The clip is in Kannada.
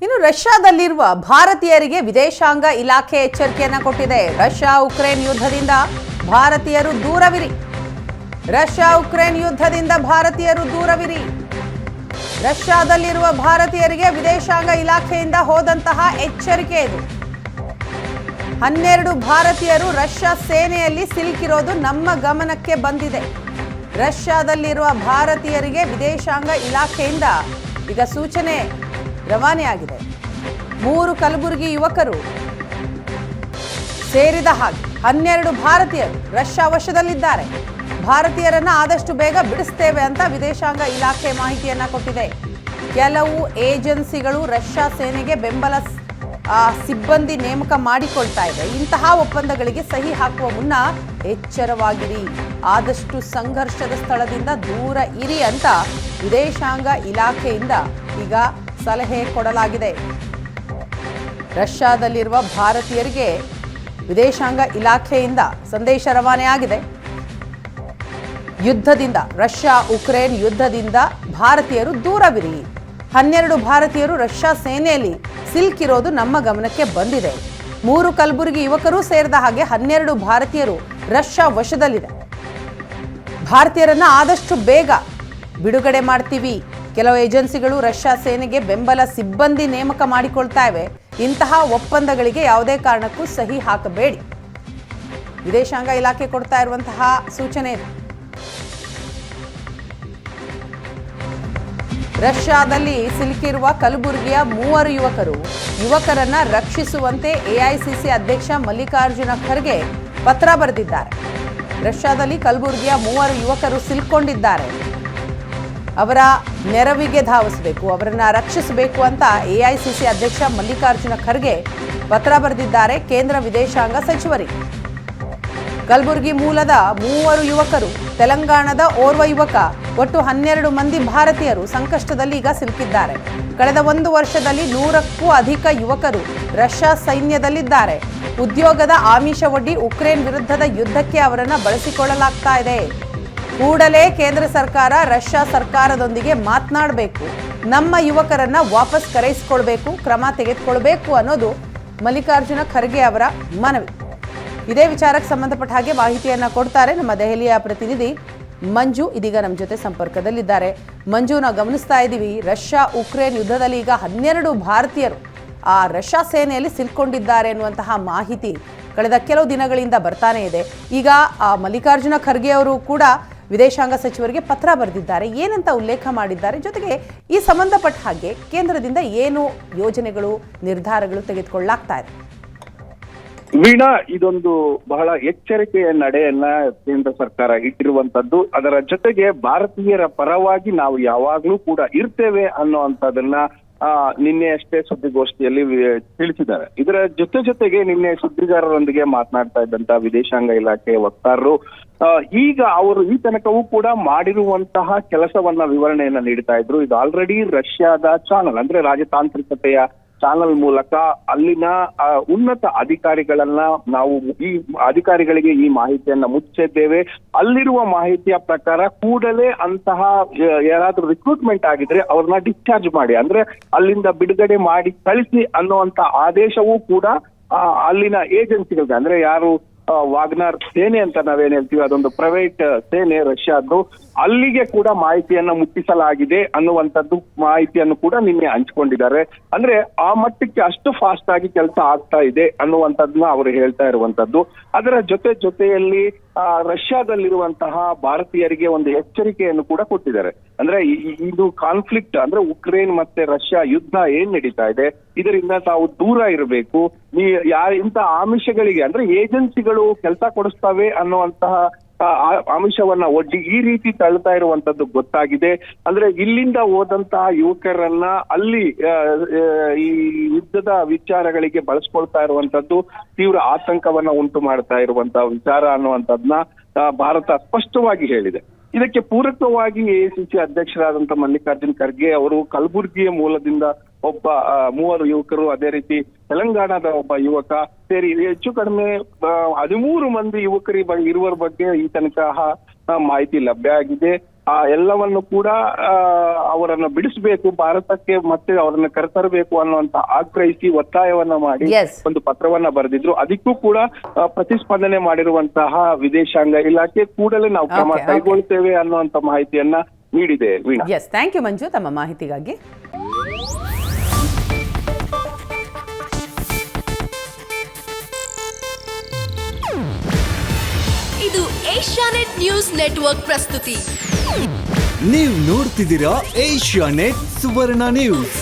ಇನ್ನು ರಷ್ಯಾದಲ್ಲಿರುವ ಭಾರತೀಯರಿಗೆ ವಿದೇಶಾಂಗ ಇಲಾಖೆ ಎಚ್ಚರಿಕೆಯನ್ನು ಕೊಟ್ಟಿದೆ. ರಷ್ಯಾ ಉಕ್ರೇನ್ ಯುದ್ಧದಿಂದ ಭಾರತೀಯರು ದೂರವಿರಿ. ರಷ್ಯಾ ಉಕ್ರೇನ್ ಯುದ್ಧದಿಂದ ಭಾರತೀಯರು ದೂರವಿರಿ. ರಷ್ಯಾದಲ್ಲಿರುವ ಭಾರತೀಯರಿಗೆ ವಿದೇಶಾಂಗ ಇಲಾಖೆಯಿಂದ ಹೋದಂತಹ ಎಚ್ಚರಿಕೆ ಇದು. 12 ಭಾರತೀಯರು ರಷ್ಯಾ ಸೇನೆಯಲ್ಲಿ ಸಿಲುಕಿರೋದು ನಮ್ಮ ಗಮನಕ್ಕೆ ಬಂದಿದೆ. ರಷ್ಯಾದಲ್ಲಿರುವ ಭಾರತೀಯರಿಗೆ ವಿದೇಶಾಂಗ ಇಲಾಖೆಯಿಂದ ಈಗ ಸೂಚನೆ ರವಾನೆಯಾಗಿದೆ. 3 ಕಲಬುರಗಿ ಯುವಕರು ಸೇರಿದ ಹಾಗೆ 12 ಭಾರತೀಯರು ರಷ್ಯಾ ವಶದಲ್ಲಿದ್ದಾರೆ. ಭಾರತೀಯರನ್ನ ಆದಷ್ಟು ಬೇಗ ಬಿಡಿಸ್ತೇವೆ ಅಂತ ವಿದೇಶಾಂಗ ಇಲಾಖೆ ಮಾಹಿತಿಯನ್ನ ಕೊಟ್ಟಿದೆ. ಕೆಲವು ಏಜೆನ್ಸಿಗಳು ರಷ್ಯಾ ಸೇನೆಗೆ ಬೆಂಬಲ ಸಿಬ್ಬಂದಿ ನೇಮಕ ಮಾಡಿಕೊಳ್ತಾ ಇದೆ. ಇಂತಹ ಒಪ್ಪಂದಗಳಿಗೆ ಸಹಿ ಹಾಕುವ ಮುನ್ನ ಎಚ್ಚರವಾಗಿರಿ, ಆದಷ್ಟು ಸಂಘರ್ಷದ ಸ್ಥಳದಿಂದ ದೂರ ಇರಿ ಅಂತ ವಿದೇಶಾಂಗ ಇಲಾಖೆಯಿಂದ ಈಗ ಸಲಹೆ ಕೊಡಲಾಗಿದೆ. ರಷ್ಯಾದಲ್ಲಿರುವ ಭಾರತೀಯರಿಗೆ ವಿದೇಶಾಂಗ ಇಲಾಖೆಯಿಂದ ಸಂದೇಶ ರವಾನೆಯಾಗಿದೆ. ಯುದ್ಧದಿಂದ, ರಷ್ಯಾ ಉಕ್ರೇನ್ ಯುದ್ಧದಿಂದ ಭಾರತೀಯರು ದೂರವಿರಿ. 12 ಭಾರತೀಯರು ರಷ್ಯಾ ಸೇನೆಯಲ್ಲಿ ಸಿಲುಕಿರೋದು ನಮ್ಮ ಗಮನಕ್ಕೆ ಬಂದಿದೆ. 3 ಕಲಬುರಗಿ ಯುವಕರು ಸೇರಿದ ಹಾಗೆ 12 ಭಾರತೀಯರು ರಷ್ಯಾ ವಶದಲ್ಲಿದೆ. ಭಾರತೀಯರನ್ನ ಆದಷ್ಟು ಬೇಗ ಬಿಡುಗಡೆ ಮಾಡ್ತೀವಿ. ಕೆಲವು ಏಜೆನ್ಸಿಗಳು ರಷ್ಯಾ ಸೇನೆಗೆ ಬೆಂಬಲ ಸಿಬ್ಬಂದಿ ನೇಮಕ ಮಾಡಿಕೊಳ್ತಾ ಇವೆ. ಇಂತಹ ಒಪ್ಪಂದಗಳಿಗೆ ಯಾವುದೇ ಕಾರಣಕ್ಕೂ ಸಹಿ ಹಾಕಬೇಡಿ. ವಿದೇಶಾಂಗ ಇಲಾಖೆ ಕೊಡ್ತಾ ಇರುವಂತಹ ಸೂಚನೆ ಇದು. ರಷ್ಯಾದಲ್ಲಿ ಸಿಲುಕಿರುವ ಕಲಬುರಗಿಯ 3 ಯುವಕರನ್ನ ರಕ್ಷಿಸುವಂತೆ ಎಐಸಿಸಿ ಅಧ್ಯಕ್ಷ ಮಲ್ಲಿಕಾರ್ಜುನ ಖರ್ಗೆ ಪತ್ರ ಬರೆದಿದ್ದಾರೆ. ರಷ್ಯಾದಲ್ಲಿ ಕಲಬುರಗಿಯ 3 ಯುವಕರು ಸಿಲುಕೊಂಡಿದ್ದಾರೆ. ಅವರ ನೆರವಿಗೆ ಧಾವಿಸಬೇಕು, ಅವರನ್ನ ರಕ್ಷಿಸಬೇಕು ಅಂತ ಎಐಸಿಸಿ ಅಧ್ಯಕ್ಷ ಮಲ್ಲಿಕಾರ್ಜುನ ಖರ್ಗೆ ಪತ್ರ ಬರೆದಿದ್ದಾರೆ ಕೇಂದ್ರ ವಿದೇಶಾಂಗ ಸಚಿವರಿಗೆ. ಕಲಬುರಗಿ ಮೂಲದ 3 ಯುವಕರು, ತೆಲಂಗಾಣದ ಓರ್ವ ಯುವಕ, ಒಟ್ಟು 12 ಮಂದಿ ಭಾರತೀಯರು ಸಂಕಷ್ಟದಲ್ಲಿ ಈಗ ಸಿಲುಕಿದ್ದಾರೆ. ಕಳೆದ 1 ವರ್ಷದಲ್ಲಿ 100ಕ್ಕೂ ಅಧಿಕ ಯುವಕರು ರಷ್ಯಾ ಸೈನ್ಯದಲ್ಲಿದ್ದಾರೆ. ಉದ್ಯೋಗದ ಆಮಿಷ ಒಡ್ಡಿ ಉಕ್ರೇನ್ ವಿರುದ್ಧದ ಯುದ್ಧಕ್ಕೆ ಅವರನ್ನು ಬಳಸಿಕೊಳ್ಳಲಾಗ್ತಾ ಇದೆ. ಕೂಡಲೇ ಕೇಂದ್ರ ಸರ್ಕಾರ ರಷ್ಯಾ ಸರ್ಕಾರದೊಂದಿಗೆ ಮಾತನಾಡಬೇಕು, ನಮ್ಮ ಯುವಕರನ್ನ ವಾಪಸ್ ಕರೆಯಿಸಿಕೊಳ್ಬೇಕು, ಕ್ರಮ ತೆಗೆದುಕೊಳ್ಬೇಕು ಅನ್ನೋದು ಮಲ್ಲಿಕಾರ್ಜುನ ಖರ್ಗೆ ಅವರ ಮನವಿ. ಇದೇ ವಿಚಾರಕ್ಕೆ ಸಂಬಂಧಪಟ್ಟ ಹಾಗೆ ಮಾಹಿತಿಯನ್ನ ಕೊಡ್ತಾರೆ ನಮ್ಮ ದೆಹಲಿಯ ಪ್ರತಿನಿಧಿ ಮಂಜು. ಇದೀಗ ನಮ್ಮ ಜೊತೆ ಸಂಪರ್ಕದಲ್ಲಿದ್ದಾರೆ. ಮಂಜು, ನಾವು ಗಮನಿಸ್ತಾ ಇದ್ದೀವಿ, ರಷ್ಯಾ ಉಕ್ರೇನ್ ಯುದ್ಧದಲ್ಲಿ ಈಗ 12 ಭಾರತೀಯರು ಆ ರಷ್ಯಾ ಸೇನೆಯಲ್ಲಿ ಸಿಲ್ಕೊಂಡಿದ್ದಾರೆ ಎನ್ನುವಂತಹ ಮಾಹಿತಿ ಕಳೆದ ಕೆಲವು ದಿನಗಳಿಂದ ಬರ್ತಾನೆ ಇದೆ. ಈಗ ಮಲ್ಲಿಕಾರ್ಜುನ ಖರ್ಗೆ ಅವರು ಕೂಡ ವಿದೇಶಾಂಗ ಸಚಿವರಿಗೆ ಪತ್ರ ಬರೆದಿದ್ದಾರೆ. ಏನಂತ ಉಲ್ಲೇಖ ಮಾಡಿದ್ದಾರೆ, ಜೊತೆಗೆ ಈ ಸಂಬಂಧಪಟ್ಟ ಹಾಗೆ ಕೇಂದ್ರದಿಂದ ಏನು ಯೋಜನೆಗಳು, ನಿರ್ಧಾರಗಳು ತೆಗೆದುಕೊಳ್ಳಲಾಗ್ತಾ ಇದೆ? ವೀಣಾ, ಇದೊಂದು ಬಹಳ ಎಚ್ಚರಿಕೆಯ ನಡೆಯನ್ನ ಕೇಂದ್ರ ಸರ್ಕಾರ ಇಟ್ಟಿರುವಂತದ್ದು. ಅದರ ಜೊತೆಗೆ ಭಾರತೀಯರ ಪರವಾಗಿ ನಾವು ಯಾವಾಗ್ಲೂ ಕೂಡ ಇರ್ತೇವೆ ಅನ್ನುವಂಥದ್ದನ್ನ ನಿನ್ನೆ ಅಷ್ಟೇ ಸುದ್ದಿಗೋಷ್ಠಿಯಲ್ಲಿ ತಿಳಿಸಿದ್ದಾರೆ. ಇದರ ಜೊತೆಗೆ ನಿನ್ನೆ ಸುದ್ದಿಗಾರರೊಂದಿಗೆ ಮಾತನಾಡ್ತಾ ಇದ್ದಂತ ವಿದೇಶಾಂಗ ಇಲಾಖೆಯ ವಕ್ತಾರರು ಈಗ ಅವರು ಈ ತನಕವೂ ಕೂಡ ಮಾಡಿರುವಂತಹ ಕೆಲಸವನ್ನ ವಿವರಣೆಯನ್ನ ನೀಡ್ತಾ ಇದ್ರು. ಇದು ಆಲ್ರೆಡಿ ರಷ್ಯಾದ ಚಾನಲ್, ಅಂದ್ರೆ ರಾಜತಾಂತ್ರಿಕತೆಯ ಚಾನಲ್ ಮೂಲಕ ಅಲ್ಲಿನ ಉನ್ನತ ಅಧಿಕಾರಿಗಳನ್ನ ನಾವು ಈ ಅಧಿಕಾರಿಗಳಿಗೆ ಈ ಮಾಹಿತಿಯನ್ನ ಮುಚ್ಚಿದ್ದೇವೆ. ಅಲ್ಲಿರುವ ಮಾಹಿತಿಯ ಪ್ರಕಾರ ಕೂಡಲೇ ಅಂತಹ ಯಾರಾದ್ರೂ ರಿಕ್ರೂಟ್ಮೆಂಟ್ ಆಗಿದ್ರೆ ಅವ್ರನ್ನ ಡಿಸ್ಚಾರ್ಜ್ ಮಾಡಿ, ಅಂದ್ರೆ ಅಲ್ಲಿಂದ ಬಿಡುಗಡೆ ಮಾಡಿ ಕಳಿಸಿ ಅನ್ನುವಂತ ಆದೇಶವೂ ಕೂಡ ಅಲ್ಲಿನ ಏಜೆನ್ಸಿಗಳಿಗೆ, ಅಂದ್ರೆ ಯಾರು ವಾಗ್ನರ್ ಸೇನೆ ಅಂತ ನಾವೇನ್ ಹೇಳ್ತೀವಿ, ಅದೊಂದು ಪ್ರೈವೇಟ್ ಸೇನೆ ರಷ್ಯಾದ್ದು, ಅಲ್ಲಿಗೆ ಕೂಡ ಮಾಹಿತಿಯನ್ನ ಮುಟ್ಟಿಸಲಾಗಿದೆ ಅನ್ನುವಂಥದ್ದು ಮಾಹಿತಿಯನ್ನು ಕೂಡ ನಿನ್ನೆ ಹಂಚಿಕೊಂಡಿದ್ದಾರೆ. ಅಂದ್ರೆ ಆ ಮಟ್ಟಕ್ಕೆ ಅಷ್ಟು ಫಾಸ್ಟ್ ಆಗಿ ಕೆಲಸ ಆಗ್ತಾ ಇದೆ ಅನ್ನುವಂಥದ್ದನ್ನ ಅವರು ಹೇಳ್ತಾ ಇರುವಂತದ್ದು. ಅದರ ಜೊತೆಯಲ್ಲಿ ರಷ್ಯಾದಲ್ಲಿರುವಂತಹ ಭಾರತೀಯರಿಗೆ ಒಂದು ಎಚ್ಚರಿಕೆಯನ್ನು ಕೂಡ ಕೊಟ್ಟಿದ್ದಾರೆ. ಅಂದ್ರೆ ಇದು ಕಾನ್ಫ್ಲಿಕ್ಟ್, ಅಂದ್ರೆ ಉಕ್ರೇನ್ ಮತ್ತೆ ರಷ್ಯಾ ಯುದ್ಧ ಏನ್ ನಡೀತಾ ಇದೆ, ಇದರಿಂದ ತಾವು ದೂರ ಇರಬೇಕು. ಇಂಥ ಆಮಿಷಗಳಿಗೆ, ಅಂದ್ರೆ ಏಜೆನ್ಸಿಗಳು ಕೆಲಸ ಕೊಡಿಸ್ತವೆ ಅನ್ನುವಂತಹ ಅಂಶವನ್ನ ಒಡ್ಡಿ ಈ ರೀತಿ ತಳ್ತಾ ಇರುವಂತದ್ದು ಗೊತ್ತಾಗಿದೆ. ಅಂದ್ರೆ ಇಲ್ಲಿಂದ ಹೋದಂತಹ ಯುವಕರನ್ನ ಅಲ್ಲಿ ಈ ಯುದ್ಧದ ವಿಚಾರಗಳಿಗೆ ಬಳಸ್ಕೊಳ್ತಾ ಇರುವಂತದ್ದು ತೀವ್ರ ಆತಂಕವನ್ನ ಉಂಟು ಮಾಡ್ತಾ ಇರುವಂತಹ ವಿಚಾರ ಅನ್ನುವಂಥದ್ನ ಭಾರತ ಸ್ಪಷ್ಟವಾಗಿ ಹೇಳಿದೆ. ಇದಕ್ಕೆ ಪೂರಕವಾಗಿ ಎಐಸಿಸಿ ಅಧ್ಯಕ್ಷರಾದಂತ ಮಲ್ಲಿಕಾರ್ಜುನ್ ಖರ್ಗೆ ಅವರು ಕಲಬುರಗಿಯ ಮೂಲದಿಂದ ಒಬ್ಬ 3 ಯುವಕರು, ಅದೇ ರೀತಿ ತೆಲಂಗಾಣದ ಒಬ್ಬ ಯುವಕ ಸೇರಿ ಹೆಚ್ಚು ಕಡಿಮೆ 13 ಮಂದಿ ಯುವಕರಿ ಇರುವರ ಬಗ್ಗೆ ಈ ತನಕ ಮಾಹಿತಿ ಲಭ್ಯ ಆಗಿದೆ. ಆ ಎಲ್ಲವನ್ನು ಕೂಡ ಅವರನ್ನ ಬಿಡಿಸಬೇಕು, ಭಾರತಕ್ಕೆ ಮತ್ತೆ ಅವರನ್ನ ಕರೆತರಬೇಕು ಅನ್ನುವಂತ ಆಗ್ರಹಿಸಿ ಒತ್ತಾಯವನ್ನ ಮಾಡಿ Yes. ಒಂದು ಪತ್ರವನ್ನ ಬರೆದಿದ್ರು. ಅದಕ್ಕೂ ಕೂಡ ಪ್ರತಿಸ್ಪಂದನೆ ಮಾಡಿರುವಂತಹ ವಿದೇಶಾಂಗ ಇಲಾಖೆ ಕೂಡಲೇ ನಾವು ಕ್ರಮ Okay. ಕೈಗೊಳ್ತೇವೆ ಅನ್ನುವಂತ ಮಾಹಿತಿಯನ್ನ ನೀಡಿದೆ. ವೀಣಾ, ಎಸ್, ಥ್ಯಾಂಕ್ ಯು ಮಂಜು ತಮ್ಮ ಮಾಹಿತಿಗಾಗಿ. ಇದು ಏಷ್ಯಾನೆಟ್ ನ್ಯೂಸ್ ನೆಟ್ವರ್ಕ್ ಪ್ರಸ್ತುತಿ. ನೀವು ನೋಡ್ತಿದ್ದೀರಾ ಏಷ್ಯಾನೆಟ್ ಸುವರ್ಣ ನ್ಯೂಸ್.